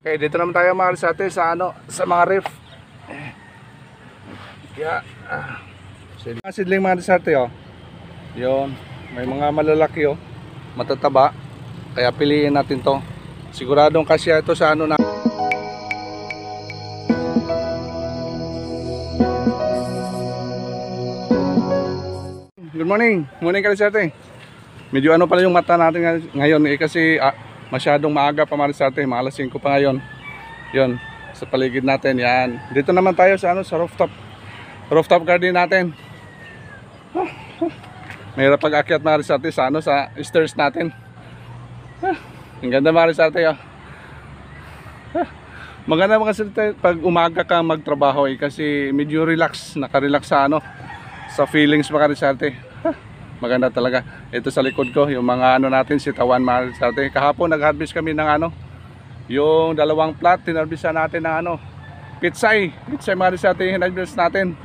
Okay, dito naman tayo mga Rizate sa sa mga reef. Kaya mga sidling mga Rizate oh. Yun, may mga malalaki oh, matataba. Kaya piliin natin 'to. Siguradong kasya ito sa na. Good morning. Morning ka Rizate. Medyo pala yung mata natin ngayon kasi masyadong maaga pa mga Rizate, mga alas 5 pa ngayon. Yun, sa paligid natin, yan. Dito naman tayo sa sa rooftop garden natin. Mahirap pag-akyat mga Rizate sa sa stairs natin. Ang ganda mga Rizate oh. Maganda mga Rizate pag umaga ka magtrabaho kasi medyo relax, naka-relax sa sa feelings mga Rizate. Maganda talaga. Ito sa likod ko, yung mga natin, sitawan mga Rizate. Kahapon nag-harvest kami ng yung dalawang plat, tinarvestan natin ng pitsay mga Rizate, hinarvest natin.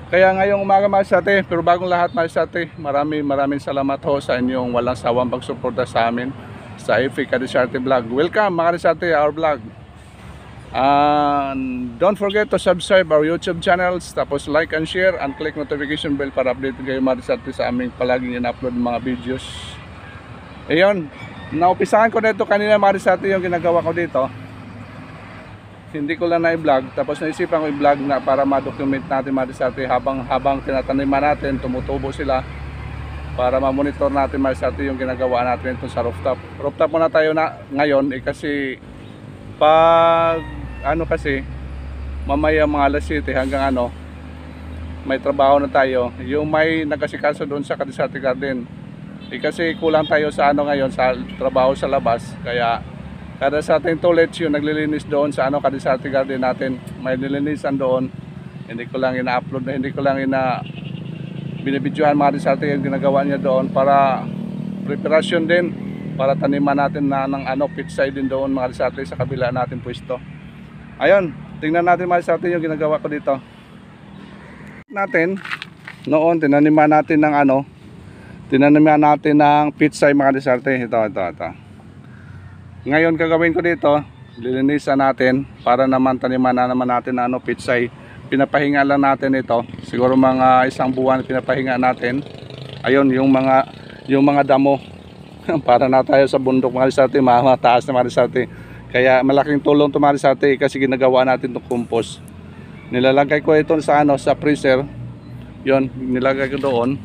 Kaya ngayong umaga mga Rizate, pero bagong lahat mga Rizate, maraming salamat ho sa inyong walang sawang pagsuporta sa amin sa Africa Rizate Vlog. Welcome mga Rizate, our vlog. And don't forget to subscribe our YouTube channels, tapos like and share and click notification bell para update kayo mga Rizate sa aming palaging in-upload mga videos. Ayun, naupisahan ko nito kanina mga Rizate yung ginagawa ko dito. Hindi ko lang na-vlog, tapos naisipan ko i-vlog na para ma-document natin mga Rizate habang tinataniman natin, tumutubo sila, para ma-monitor natin mga Rizate yung ginagawa natin ito sa rooftop. Rooftop muna tayo na ngayon kasi pag kasi mamaya mga alas 7 hanggang may trabaho na tayo, yung may nagasikaso doon sa Rizate Garden kasi kulang tayo sa ngayon sa trabaho sa labas, kaya kada sa ating toilets yung naglilinis doon sa Rizate Garden natin, may nilinisan doon. Hindi ko lang ina-upload na, hindi ko lang binibidyohan mga Rizate yung ginagawa niya doon para preparasyon din para taniman natin ng pitsay din doon mga Rizate sa kabila natin pwesto. Ayun, tingnan natin mga Rizate yung ginagawa ko dito. Noon tinaniman natin ng pitsay mga Rizate. Ito. Ngayon gagawin ko dito, lilinisan natin para naman taniman na naman natin pitsay. Pinapahinga lang natin ito. Siguro mga isang buwan pinapahinga natin. Ayun, yung mga damo para na tayo sa bundok mga Rizate, mataas na mga Rizate. Kaya malaking tulong ito mga Rizate kasi ginagawa natin itong compost. Nilalagay ko ito sa sa freezer. Yon, nilagay ko doon.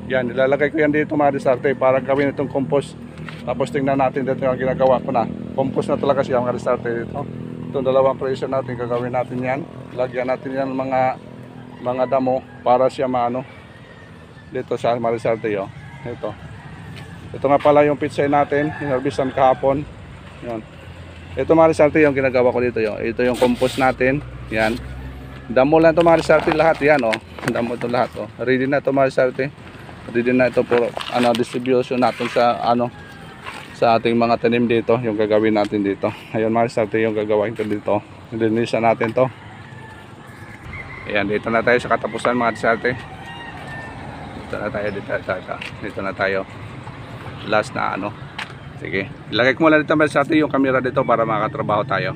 Yan, nilalagay ko yan dito mga Rizate para gawin itong compost. Tapos tingnan natin dito yung ginagawa ko na. Compost na talaga siya mga Rizate dito. Itong dalawang freezer natin, gagawin natin yan. Lagyan natin yan mga damo para siya dito sa mga Rizate yo. Ito nga pala yung pitsay natin, hinarvestan kahapon. Yan. Ito mga Rizate yung ginagawa ko dito yo. Ito yung compost natin. Yan. Damo lang ito mga Rizate lahat. Yan damo ito lahat Ready na ito mga Rizate. Ready na ito for distribution natin sa sa ating mga tanim dito, yung gagawin natin dito. Ayun mga Rizate yung gagawin ko dito. Linisan natin to. Ayan, dito na tayo sa katapusan mga Rizate. Dito na tayo. Last na Sige, ilagay ko muna dito mga Rizate yung camera dito para makatrabaho tayo.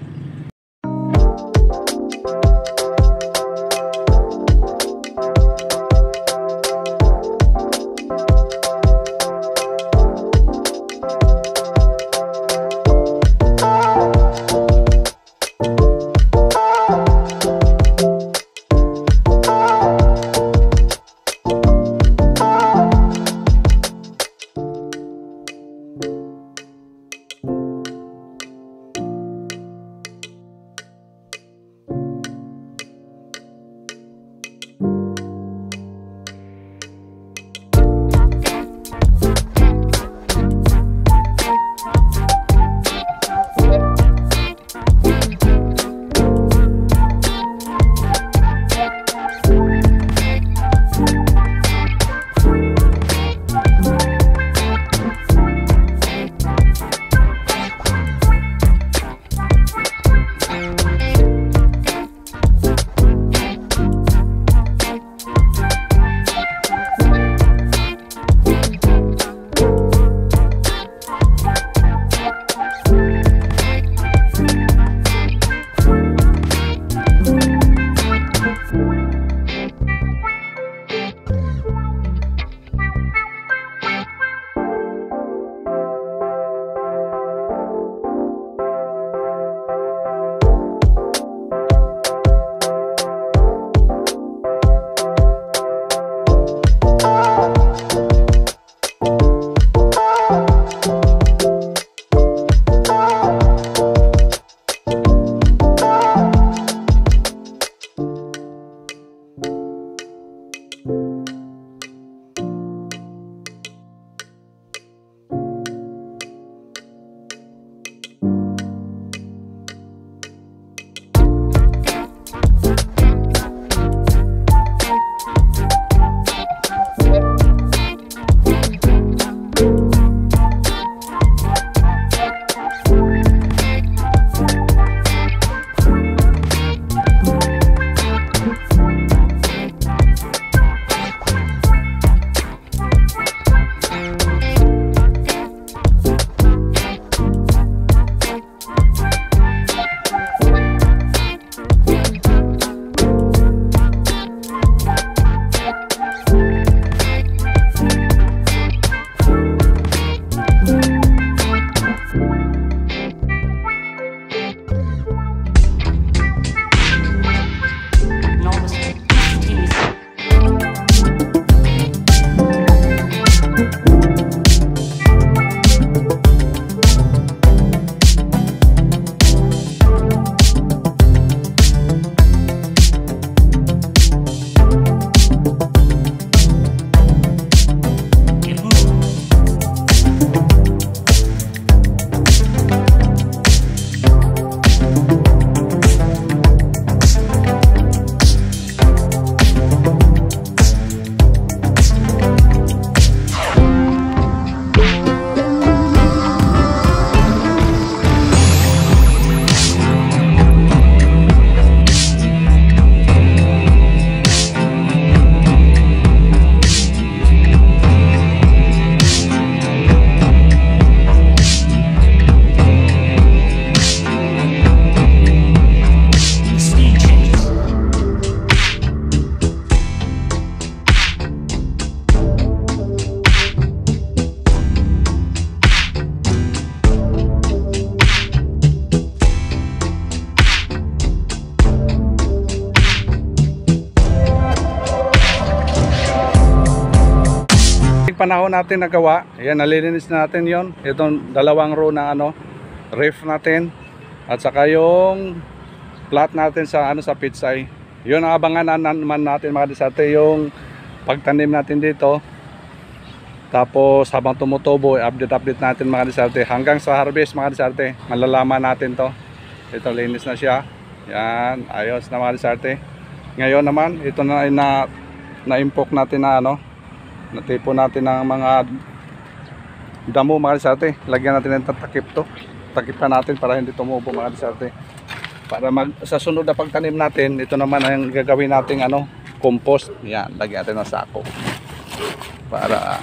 panahon natin nagawa. Ayan, nalilinis natin yon. Itong dalawang row na ref natin. At saka yung plot natin sa sa pitsay. Yun ang abangan naman natin mga disarte, yung pagtanim natin dito. Tapos habang tumutubo, update natin mga disarte. Hanggang sa harvest mga disarte, malalaman natin to. Ito, linis na siya. Yan, ayos na mga disarte. Ngayon naman, ito na ay na-impok natin na natipo natin ng mga damo mga disarte. Lagyan natin ng takip to. Takipan natin para hindi tumubo mga disarte. Para sa sunod na pagtanim natin, ito naman ang gagawin nating compost. Yan, lagyan natin ng sako. Para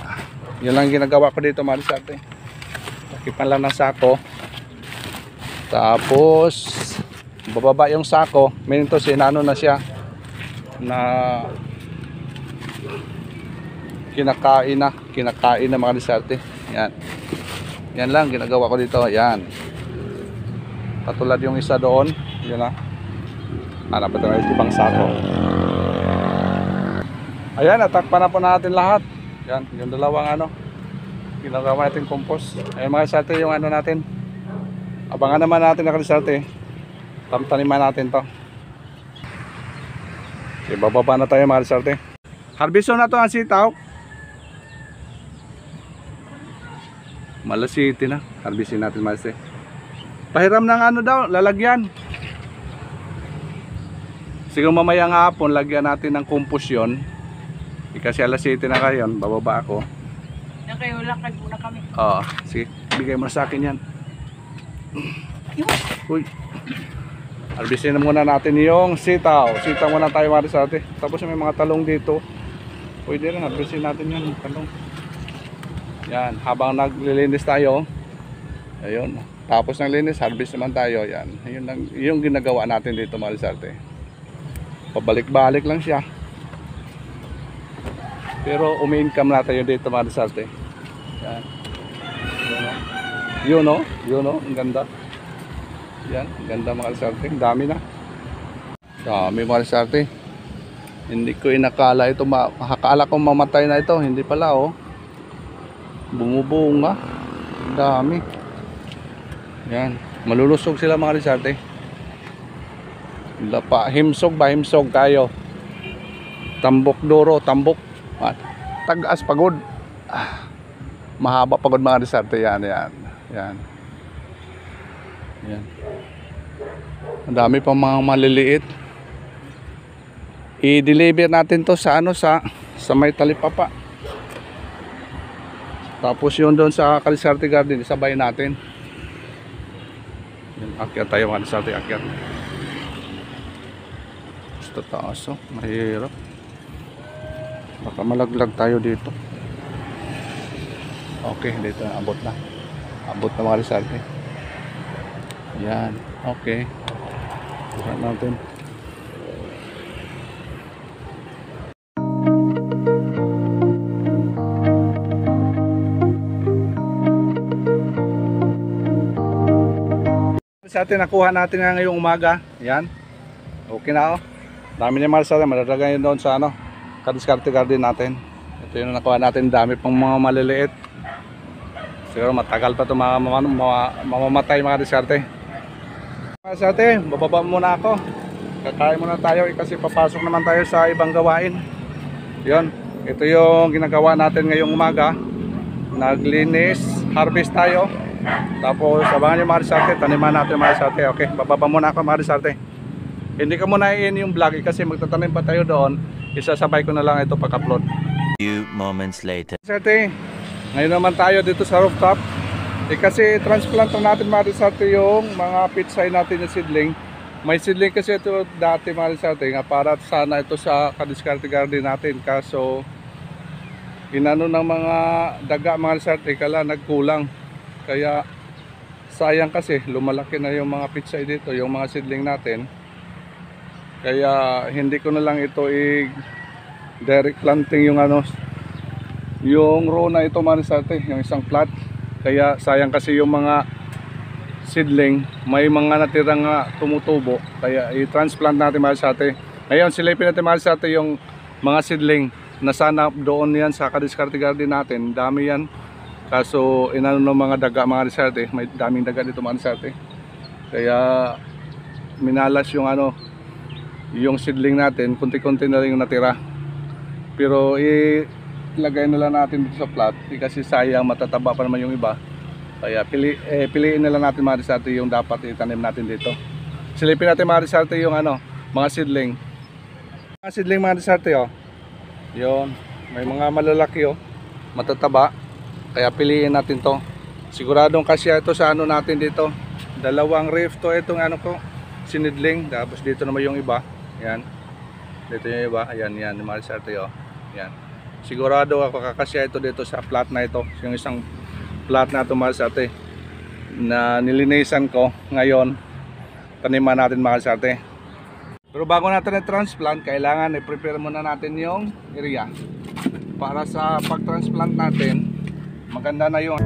yun lang ginagawa ko dito mga disarte. Takipan lang ng sako. Tapos bababa yung sako, minto sinano na siya na kinakain na mga disarte. Yan. Yan lang ginagawa ko dito. Yan. Katulad yung isa doon, yun na. Hanap ito ng ibang sako. Ayan, natakpan na po natin lahat. Yan, yung dalawang ginagawa natin compost. Ayan mga disarte yung natin. Abangan naman natin na disarte. Taniman natin to. Okay, bababa na tayo mga disarte. Harvest na to ang sitaw. Malasiti na. Harvestin natin mga disarte. Pahiram ng daw, lalagyan. Siguro mamayang hapon, lagyan natin ng compost yun. Kasi alas 7 na kayo, bababa ako. Yan kayo, lakad muna kami. Oo, sige, bigay mo na sa akin yan. Uy. Harvestin na muna natin yung sitaw. Sitaw muna tayo mga disarte. Tapos may mga talong dito. Pwede rin, harvestin natin yan, talong. Yan, habang naglilinis tayo. Ayun. Tapos ng linis, harvest naman tayo. Yan. Ayun lang, yung ginagawa natin dito mga disarte. Pabalik-balik lang siya. Pero umi-income na tayo dito mga disarte. Yan. Yun o. Ang ganda. Yan, ang ganda mga disarte. Dami na. Dami mga disarte. Hindi ko inakala ito. Akala ko mamatay na ito. Hindi pala bumubunga. Dami. Yan. Malulusog sila mga disarte. Himsog ba? Himsog kayo. Tambok duro. Tambok. Tagas pagod. Mahaba pagod mga disarte. Yan. Ang dami pa mga maliliit. I-deliver natin to sa sa may talipapa. Tapos yun doon sa Calisarte Garden, isabay natin. Yan, akyat tayo mga disarte, akyat. Basta taas mahirap. Baka malaglag tayo dito. Okay, dito abot na. Abot na mga disarte. Yan, okay. Tignan natin. Sa atin nakuha natin ngayong umaga. Yan. Okay na Dami niya marsa, madadagay yun doon sa Calisarte Garden natin. Ito yung nakuha natin, dami pang mga maliliit. Siguro matagal pa ito mamamatay mga diskarte. Mga diskarte, bababa muna ako. Kakain muna tayo kasi papasok naman tayo sa ibang gawain. Yun, ito yung ginagawa natin ngayong umaga. Naglinis, harvest tayo. Tapos abangan yung mga diskarte, taniman natin mga diskarte. Okay, bababa muna ako mga diskarte. Hindi ko muna i-in yung vlog kasi magtatanim pa tayo doon. Isasabay ko na lang ito pag-upload. Few moments later. Diskarte, ngayon naman tayo dito sa rooftop. Kasi transplant natin mga diskarte yung mga pitsay natin na seedling. May seedling kasi ito dati mga diskarte nga para sana ito sa Calisarte Garden natin. Kaso inano ng mga daga mga diskarte kala nagkulang. Kaya sayang kasi lumalaki na yung mga pitsay dito, yung mga seedling natin. Kaya hindi ko na lang ito direct planting yung yung row na ito mga diskarte, yung isang plot. Kaya sayang kasi yung mga seedling, may mga natirang tumutubo. Kaya i-transplant natin mga diskarte. Ngayon silipin natin mga diskarte yung mga seedling nasanap doon yan sa kadiskarte garden natin. Dami yan. Kaso inano ng mga daga, mga diskarte. May daming daga dito mga diskarte. Kaya minalas yung ano, yung seedling natin, kunti-kunti na rin yung natira. Pero ilagay na lang natin dito sa plot kasi sayang, matataba pa naman yung iba. Kaya piliin na lang natin mga diskarte yung dapat itanim natin dito. Silipin natin mga diskarte yung ano, mga seedling. Mga seedling mga diskarte, oh. Yun, may mga malalaki, oh, matataba. Kaya piliin natin to. Siguradong kasya ito sa ano natin dito. Dalawang reef to itong ano ko, sinidling. Tapos dito naman yung iba. Yan. Dito yung iba. Ayan, yan, mga diskarte, oh. Yan. Sigurado ako kakasya ito dito sa plot na ito. Yung isang plot na ito mga diskarte na nilinisan ko ngayon. Taniman natin mga diskarte. Pero bago natin i-transplant, kailangan i-prepare muna natin yung area para sa pag-transplant natin. Maganda na yung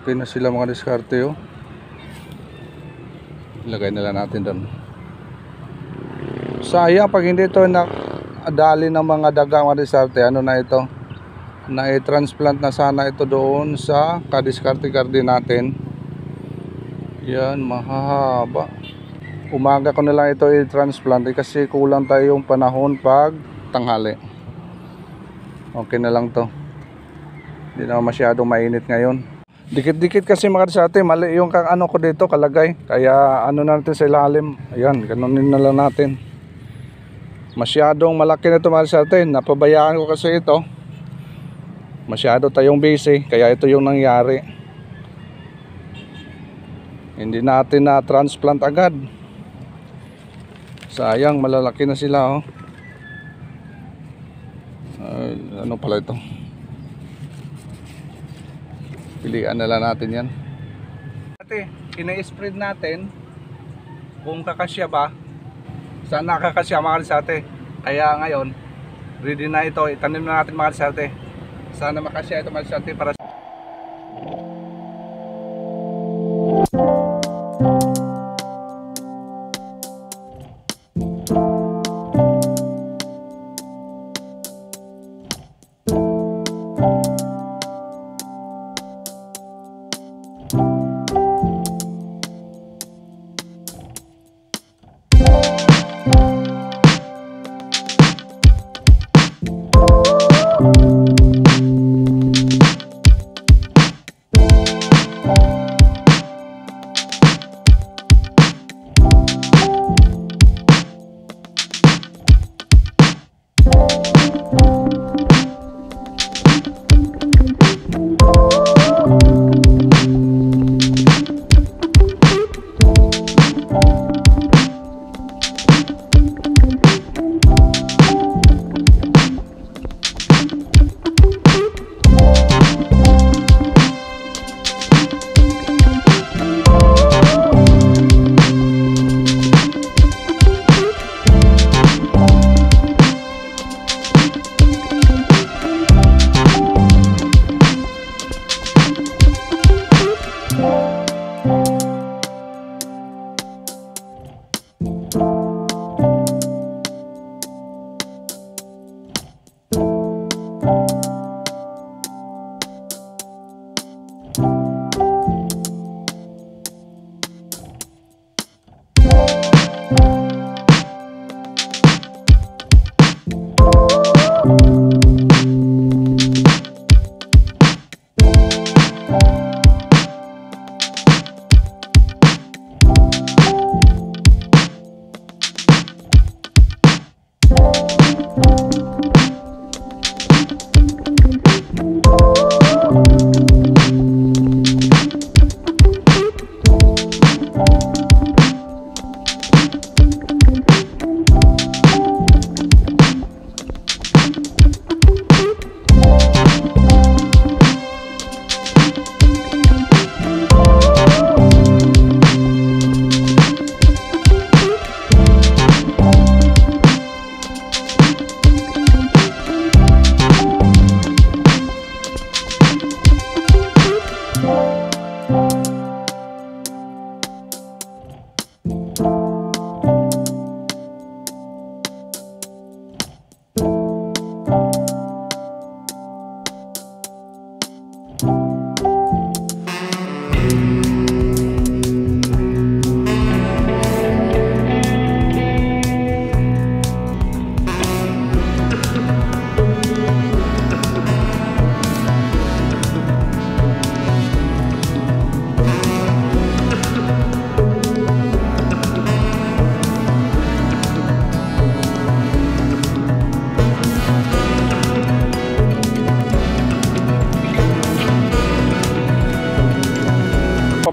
malalaki na sila mga diskarte, oh. Ilagay na lang natin doon. Sayang pag hindi ito nadali ng mga daga mga diskarte. Ano na ito? Na i-transplant na sana ito doon sa kadiskarte garden natin. Yan, mahahaba. Umaga ko na lang ito i-transplant kasi kulang tayong panahon pag tanghali. Okay na lang to. Hindi na masyadong mainit ngayon. Dikit-dikit kasi mga diskarte, mali yung ano ko dito kalagay. Kaya ano natin sa ilalim. Ayan, ganunin na lang natin. Masyadong malaki na ito mga diskarte. Napabayaan ko kasi ito. Masyado tayong busy. Kaya ito yung nangyari. Hindi natin na transplant agad. Sayang, malalaki na sila, oh. Ano pala ito? Pilian na lang natin yan. Ate, ina-spread natin kung kakasya ba. Sana kakasya mga diskarte. Kaya ngayon, ready na ito. Itanim na natin mga diskarte. Sana makasya ito mga diskarte para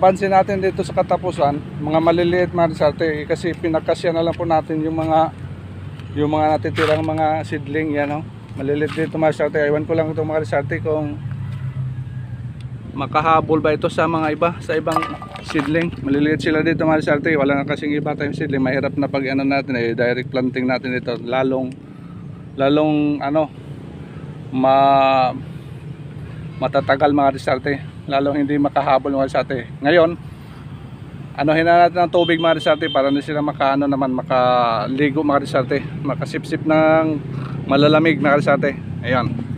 mapapansin natin dito sa katapusan, mga maliliit mga disarte, kasi pinakasya na lang po natin yung mga natitirang mga seedling yan, oh. Maliliit dito mga disarte. Iwan ko lang ito mga disarte kung makahabol ba ito sa mga iba, sa ibang seedling. Maliliit sila dito mga disarte, wala na kasing iba tayong seedling. Mahirap na pag ano natin, direct planting natin dito, lalong matatagal mga disarte, lalong hindi makahabol mga disarte. Ngayon, anuhin na natin ng tubig mga disarte para hindi sila makaligo mga disarte, makasipsip ng malalamig mga disarte. Ayan.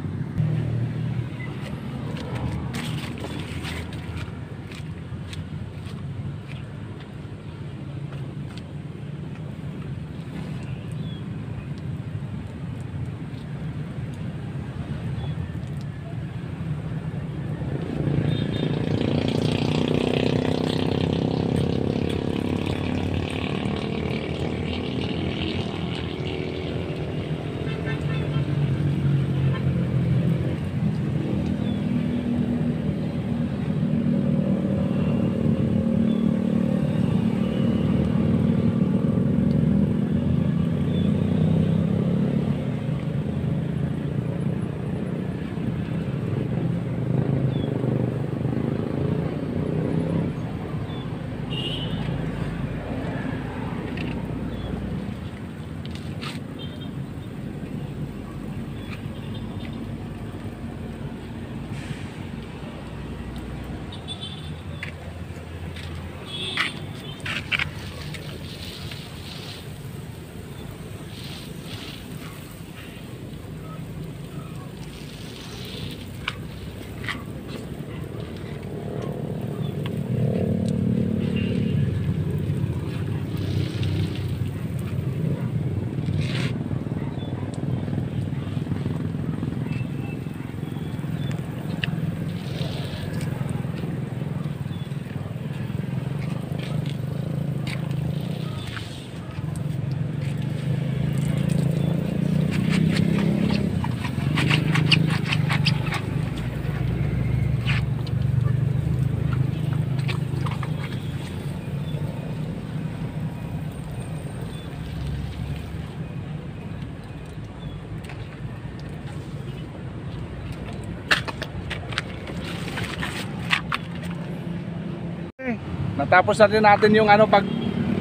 Natapos natin yung pag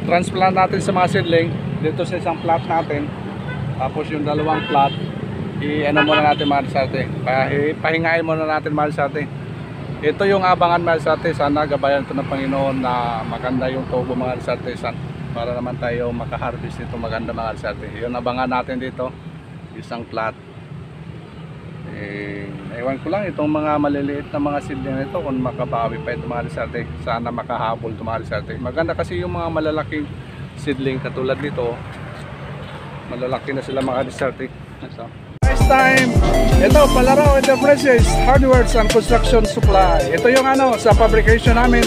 transplant natin sa mga seedling dito sa isang plot natin. Tapos yung dalawang plot, muna natin mga disarte. Pahingain muna natin mga disarte. Ito yung abangan mga disarte. Sana gabayan ito ng Panginoon na maganda yung tubo mga disarte, para naman tayo makaharvest nito maganda mga disarte. Yun abangan natin dito, isang plot. Ewan ko lang itong mga maliliit na mga seedling nito kung makabawi pa ito mga disarte. Sana makahabol ito mga disarte. Maganda kasi yung mga malalaking seedling katulad nito, malalaki na sila mga disarte. So, next time, ito Palaro Enterprises Hardwares and Construction Supply. Ito yung sa fabrication namin.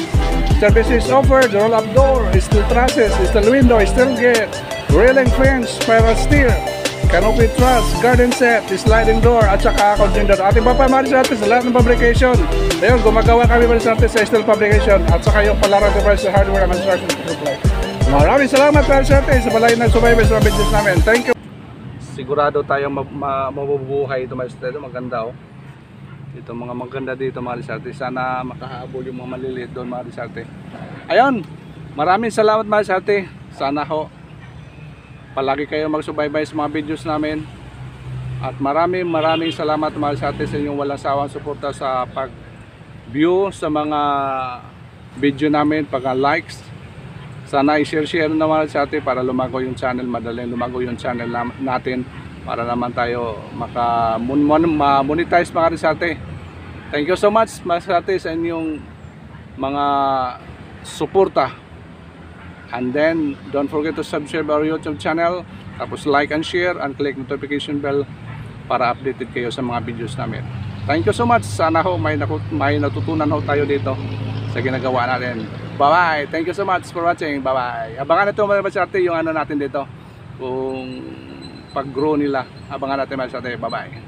Services offered: roll-up door, steel trusses, steel window, steel gate, railing fence, spiral steel, canopy truss, garden set, sliding door, at saka container. Ating papamaris natin sa lahat ng fabrication. Ayun, gumagawa kami maris natin sa steel fabrication at saka yung Palaro Enterprises Hardware and Construction Supply. Maraming salamat maris natin sa balay ng subaybay sa business namin. Thank you. Sigurado tayong mabubuhay ito maris natin. Maganda oh. Ito mga maganda dito mga disarte. Sana makahabol yung mga maliliit doon mga disarte. Ayun, maraming salamat mga disarte. Sana ho palagi kayo magsubaybay sa mga videos namin. At maraming salamat mga disarte sa inyong walang sawang suporta sa pag-view sa mga video namin, pag-likes. Sana i-share na mga disarte para lumago yung channel, madaling lumago yung channel natin. Para naman tayo ma-monetize mga disarte. Thank you so much mga disarte sa inyong mga suporta. And then don't forget to subscribe our YouTube channel. Tapos like and share and click notification bell para updated kayo sa mga videos namin. Thank you so much. Sana ho may natutunan ho tayo dito sa ginagawa natin. Bye bye. Thank you so much for watching. Bye bye. Abangan ito mga disarte yung natin dito. Kung pag-grow nila. Abangan natin mga disarte. Bye bye.